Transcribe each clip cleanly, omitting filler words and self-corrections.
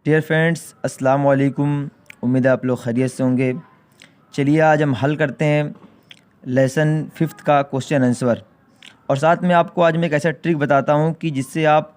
Dear friends, अस्सलाम वालेकुम। उम्मीद है आप लोग खैरियत से होंगे। चलिए आज हम हल करते हैं लेसन 5th का क्वेश्चन आंसर, और साथ में आपको आज मैं एक ऐसा ट्रिक बताता हूं कि जिससे आप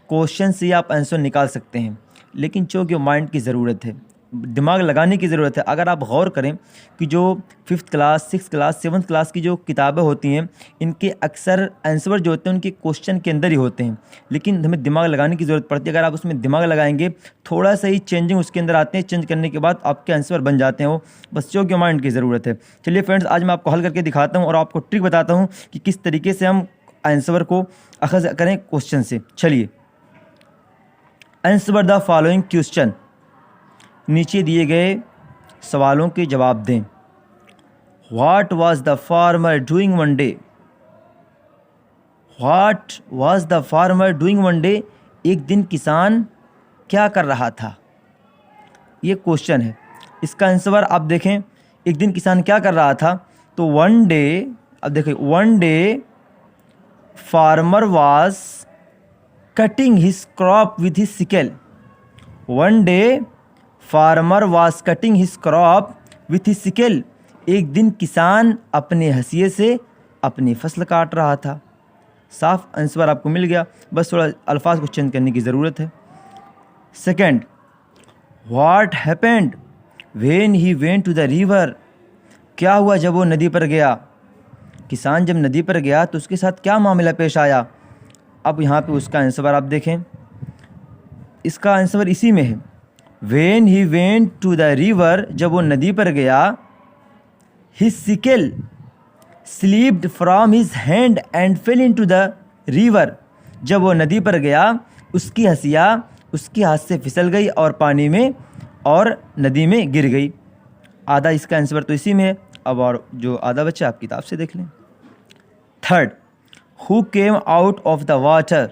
क्वेश्चन से आप आंसर निकाल सकते हैं, लेकिन चूँकि माइंड की ज़रूरत है, दिमाग लगाने की ज़रूरत है। अगर आप गौर करें कि जो 5th class, 6th class, 7th class की जो किताबें होती हैं, इनके अक्सर आंसर जो होते हैं उनके क्वेश्चन के अंदर ही होते हैं, लेकिन हमें दिमाग लगाने की ज़रूरत पड़ती है। अगर आप उसमें दिमाग लगाएंगे, थोड़ा सा ही चेंजिंग उसके अंदर आते हैं, चेंज करने के बाद आपके आंसर बन जाते हैं। वो बस चूँकि माइंड की ज़रूरत है। चलिए फ्रेंड्स, आज मैं आपको हल करके दिखाता हूँ और आपको ट्रिक बताता हूँ कि किस तरीके से हम आंसर को अखज़ करें क्वेश्चन से। चलिए, आंसर द फॉलोइंग क्वेश्चन, नीचे दिए गए सवालों के जवाब दें। What was the farmer doing one day? What was the farmer doing one day? एक दिन किसान क्या कर रहा था? ये क्वेश्चन है। इसका आंसर आप देखें, एक दिन किसान क्या कर रहा था, तो वन डे, अब देखिए, one day farmer was cutting his crop with his sickle. One day farmer was cutting his crop with his sickle. एक दिन किसान अपने हंसिए से अपनी फसल काट रहा था। साफ आंसर आपको मिल गया, बस थोड़ा अल्फाज को चेंज करने की ज़रूरत है। Second, what happened when he went to the river? क्या हुआ जब वो नदी पर गया? किसान जब नदी पर गया तो उसके साथ क्या मामला पेश आया? अब यहाँ पे उसका आंसर आप देखें, इसका आंसर इसी में है। When he went to the river, जब वो नदी पर गया, his sickle slipped from his hand and fell into the river। जब वो नदी पर गया, उसकी हंसिया उसके हाथ से फिसल गई और पानी में और नदी में गिर गई। आधा इसका आंसर तो इसी में है। अब और जो आधा बच्चा आप किताब से देख लें। Third, who came out of the water?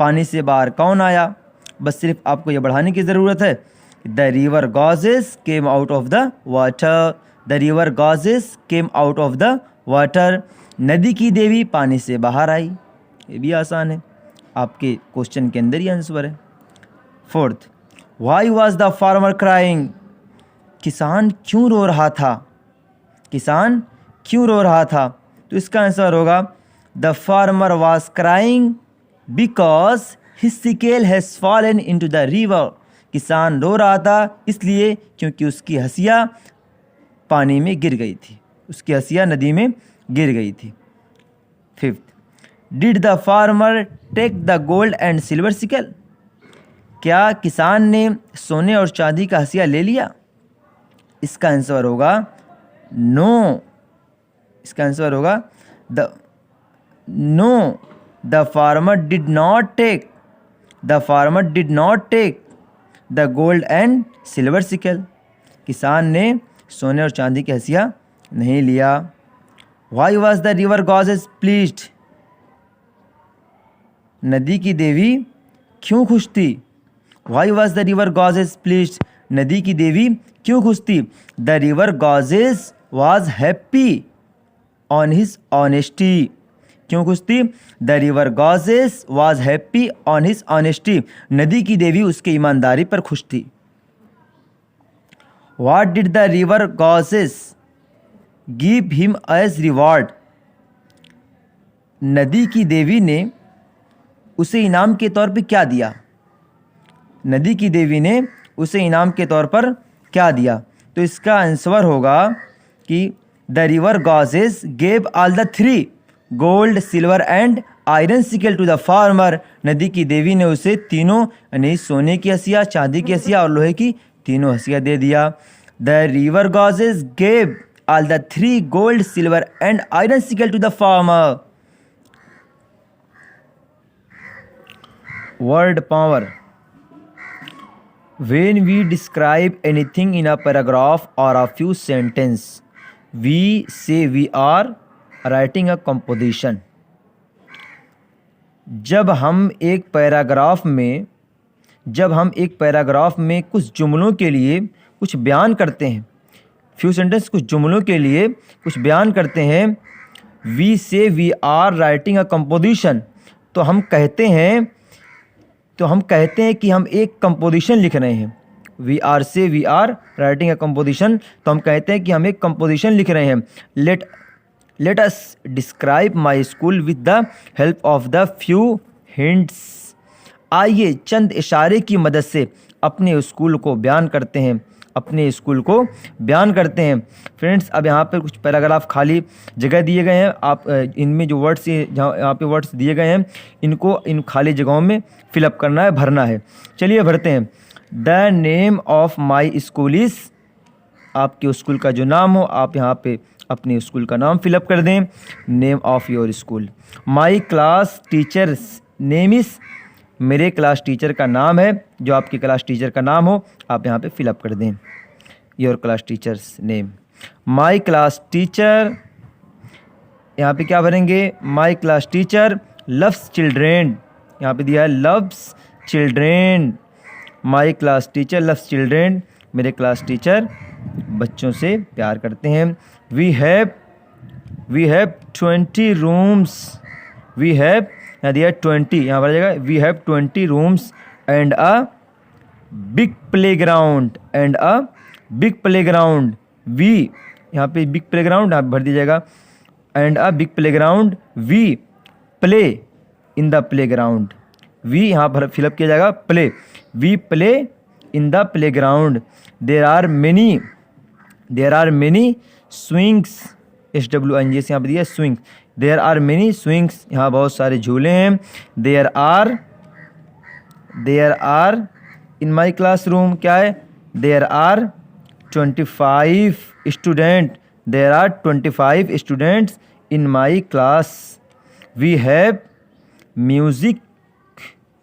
पानी से बाहर कौन आया? बस सिर्फ आपको ये बढ़ाने की ज़रूरत है। The river goddess came out of the water. The river goddess came out of the water. नदी की देवी पानी से बाहर आई। ये भी आसान है, आपके क्वेश्चन के अंदर ही आंसर है। Fourth, Y was the farmer crying? किसान क्यों रो रहा था? किसान क्यों रो रहा था? तो इसका आंसर होगा, the farmer was crying because His sickle has fallen into the river। किसान रो रहा था इसलिए क्योंकि उसकी हंसिया पानी में गिर गई थी, उसकी हंसिया नदी में गिर गई थी। Fifth, did the farmer take the gold and silver sickle? क्या किसान ने सोने और चांदी का हंसिया ले लिया? इसका आंसर होगा नो। इसका आंसर होगा the farmer did not take. The farmer did not take the gold and silver sickle. किसान ने सोने और चांदी की हंसिया नहीं लिया। Why was the river goddess pleased? नदी की देवी क्यों खुश थी? Why was the river goddess pleased? नदी की देवी क्यों खुश थी? The river goddess was happy on his honesty. क्यों खुश थी? The river goddess was happy on his honesty. नदी की देवी उसके ईमानदारी पर खुश थी। What did the river goddess give him as reward? नदी की देवी ने उसे इनाम के तौर पर क्या दिया? नदी की देवी ने उसे इनाम के तौर पर क्या दिया? तो इसका आंसर होगा कि the river goddess gave all the 3 gold, silver and iron sickle to the farmer. नदी की देवी ने उसे तीनों, यानी सोने की हंसिया, चांदी की हंसिया और लोहे की तीनों हंसिया दे दिया। The river goddess gave all the 3 gold, silver and iron sickle to the farmer. Word power, when we describe anything in a paragraph or a few sentences, we say we are writing a composition। जब हम एक paragraph में कुछ जुमलों के लिए कुछ बयान करते हैं, फ्यू सेंटेंस कुछ जुमलों के लिए कुछ बयान करते हैं, we say we are writing a composition, तो हम कहते हैं तो हम कहते हैं कि हम एक कंपोजिशन लिख रहे हैं। We are say we are writing a composition, तो हम कहते हैं कि हम एक कंपोजिशन लिख रहे हैं। Let us describe my school with the help of the few hints. आइए चंद इशारे की मदद से अपने स्कूल को बयान करते हैं, अपने स्कूल को बयान करते हैं। फ्रेंड्स, अब यहाँ पर कुछ पैराग्राफ खाली जगह दिए गए हैं। आप इनमें जो वर्ड्स यहाँ पे वर्ड्स दिए गए हैं, इनको इन खाली जगहों में फिलअप करना है, भरना है। चलिए भरते हैं। The name of my school is, आपके स्कूल का जो नाम हो आप यहाँ पे अपने स्कूल का नाम फिलअप कर दें। Name of your school. My class teacher's name is, मेरे क्लास टीचर का नाम है, जो आपकी क्लास टीचर का नाम हो आप यहाँ पे फिलअप कर दें, your class teacher's name. My class teacher, यहाँ पे क्या भरेंगे? My class teacher loves children, यहाँ पे दिया है loves children. My class teacher loves children, मेरे क्लास टीचर बच्चों से प्यार करते हैं। We have 20 rooms, we have, यहाँ दिया 20, यहाँ पर जाएगा we have 20 rooms and a big playground, and a big playground. We, यहाँ पे बिग प्लेग्राउंड यहाँ भर दीजिएगा, and a big playground. We play in the playground, we यहाँ पर फिलअप किया जाएगा play, we play in the playground. There are many swings, SWINGS यहाँ पर दिया swings. There are many swings, यहाँ बहुत सारे झूले हैं। There are in my classroom, क्या है? There are 25 student, there are 25 students in my class. We have music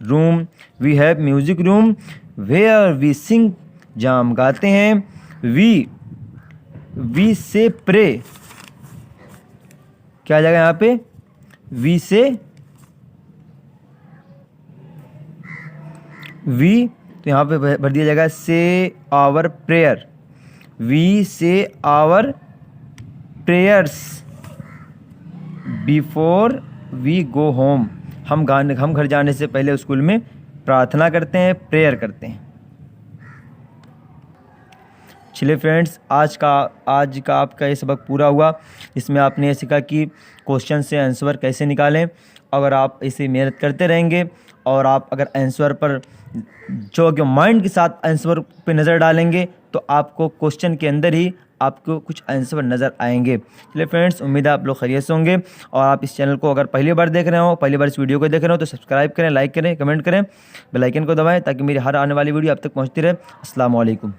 room, we have music room where we sing, जहाँ हम गाते हैं। वी से प्रे, क्या आ जाएगा यहाँ पे? वी से वी, तो यहाँ पे भर दिया जाएगा say our prayer, we say our prayers before we go home, हम घर जाने से पहले स्कूल में प्रार्थना करते हैं, प्रेयर करते हैं। चलिए फ्रेंड्स, आज का आपका ये सबक पूरा हुआ। इसमें आपने ये सीखा कि क्वेश्चन से आंसर कैसे निकालें। अगर आप इसे मेहनत करते रहेंगे और आप अगर आंसर पर जो माइंड के साथ आंसर पे नज़र डालेंगे तो आपको क्वेश्चन के अंदर ही आपको कुछ आंसर नज़र आएंगे। चलिए फ्रेंड्स, उम्मीद है आप लोग खैरियत से होंगे। और आप इस चैनल को अगर पहली बार देख रहे हो, पहली बार इस वीडियो को देख रहे हो, तो सब्सक्राइब करें, लाइक करें, कमेंट करें, बेल आइकन को दबाएं ताकि मेरी हर आने वाली वीडियो आप तक पहुंचती रहे। अस्सलाम वालेकुम।